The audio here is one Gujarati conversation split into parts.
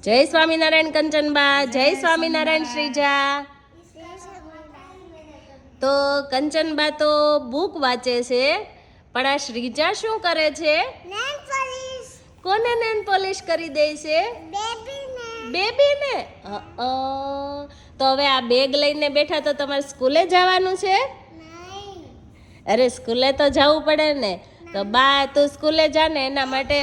જય સ્વામિનારાયણ કંચનબા, જય સ્વામિનારાયણ શ્રીજા. તો કંચનબા તો બુક વાંચે છે, પણ આ શ્રીજા શું કરે છે? કોને નેન પોલિશ કરી દે છે? બેબીને. તો હવે આ બેગ લઈને બેઠા તો તમારે સ્કૂલે જવાનું છે? અરે સ્કૂલે તો જવું પડે ને. તો બા તું સ્કૂલે જા ને, એના માટે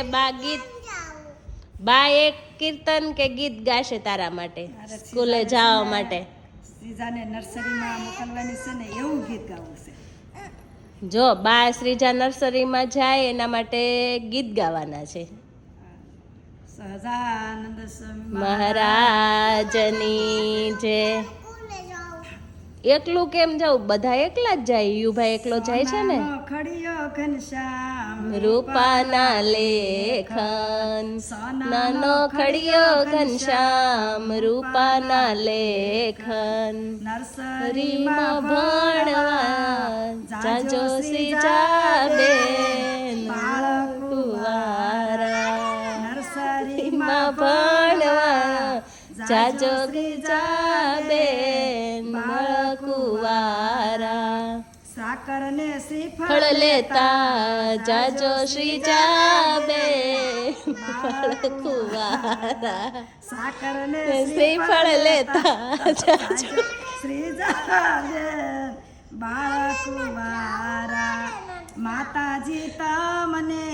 બા એક કીર્તન કે ગીત ગાશે તારા માટે સ્કૂલે જવા માટે. શ્રીજાને નર્સરીમાં મોકલવાની છે ને, એવું ગીત ગાવું છે. જો બા શ્રીજા નર્સરીમાં જાય એના માટે ગીત ગાવાના છે. સહજાનંદ સ્વામી મહારાજની જય. એકલું કેમ જાવ? બધા એકલા જ જાય. યુભાઈ એકલો જાય છે ને. ખડિયો ઘનશ્યામ રૂપાના લેખન, નાનો ખડિયો ઘનશ્યામ રૂપાના લેખન. નર્સરીમાં ભણવા જાજો શ્રીજાબેન બાળકુવારા. નર્સરીમાં ભણવા જાજો શ્રીજાબેન બાળકુવારા. સાકર ને ફળ લેતા જાજો શ્રીજાબેન બાળકુવારા. સાકર ને શ્રીફળ લેતા જાજો શ્રીજાબેન બાળકુવારા. માતાજી તમને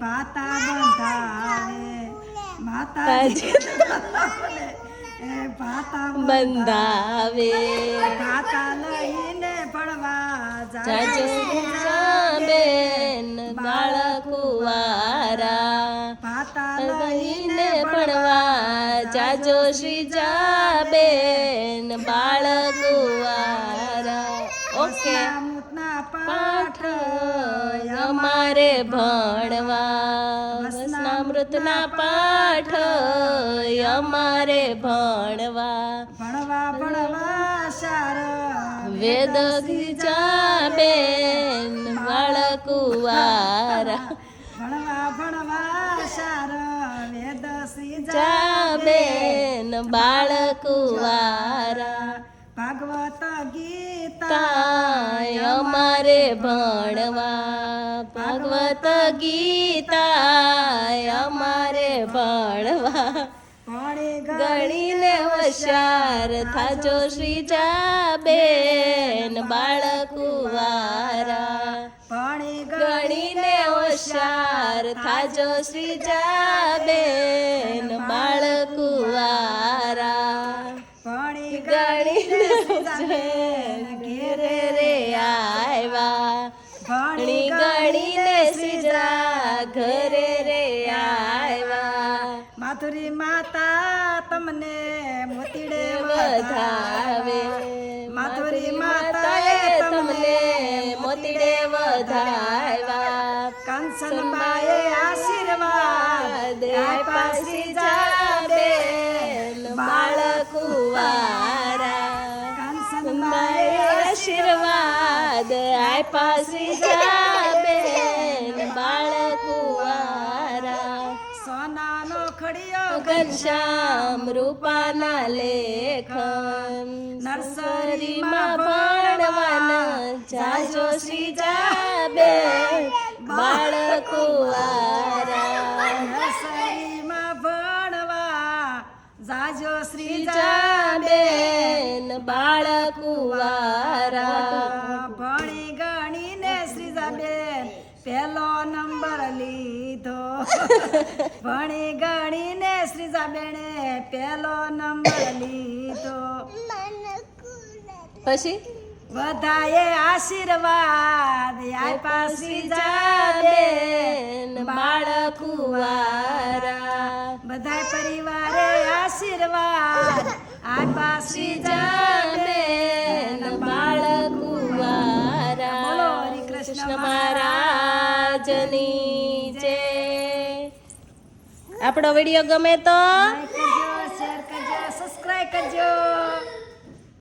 પાતા બંધાવે, માતાજી તમને પાતા બંધાવે. પાતા લઈને પડવા જાજો શ્રીજાબેન બાળકુવારા. પાતા લઈને ભણવા જાજો શ્રીજાબેન બાળકુવારા. ઓકે. પાઠ અમારે ભણવા, વસનામૃતના પાઠ અમારે ભણવા. ભણવા ભણવા સાર વેદ ગીજાબેન બાળકુવારા. ભણવા ભણવા સાર વેદ જાબેન બાળકુવારા. ભાગવત ગીતા અમારે ભણવા, ભાગવત ગીતા અમારે ભણવા. ગણીને હોશિયાર થાજો શ્રીજાબેન બાળકુવારા. ગણીને હોશિયાર થાજો શ્રીજાબેન બાળકુવારા. ગણીને ઘેરે રે આવ્યા, ભણી ગણીને શ્રીજા ઘરે રે આવ્યા. માધુરી માતા તમને મોતીડે વધાવે, માધુરી માતાએ તમને મોતીડે વધાવ્યા. કંસનબાએ આશીર્વાદ આપ્યા શ્રીજાબેન બાળકુવારા. કંસનબાએ આશીર્વાદ આપ્યા શ્રીજાબેન બાળકુવારા. સોનાનો ખડિયો ઘનશ્યામ રૂપાના લેખન, નર્સરીમાં ભણવાના જાજો શ્રીજાબેન બાળકુવારા. નર્સરીમાં ભણવા જાજો શ્રીજાબેન બાળકુવારા. ભણી ગણીને શ્રીજાબેન પહેલો નંબર લીધો. ભણી ગણીને શ્રીજાબેને પહેલો નંબર લીધો. પછી બધાએ આશીર્વાદ આપ્યા શ્રીજાબેન બાળકુવારા. બધા પરિવારે આશીર્વાદ આપ્યા શ્રીજાબેન બાળકુવારા. બોલો હરિ કૃષ્ણ મહારાજની જય. આપણો વિડીયો ગમે તો લાઈક કરજો, શેર કરજો, સબસ્ક્રાઇબ કરજો.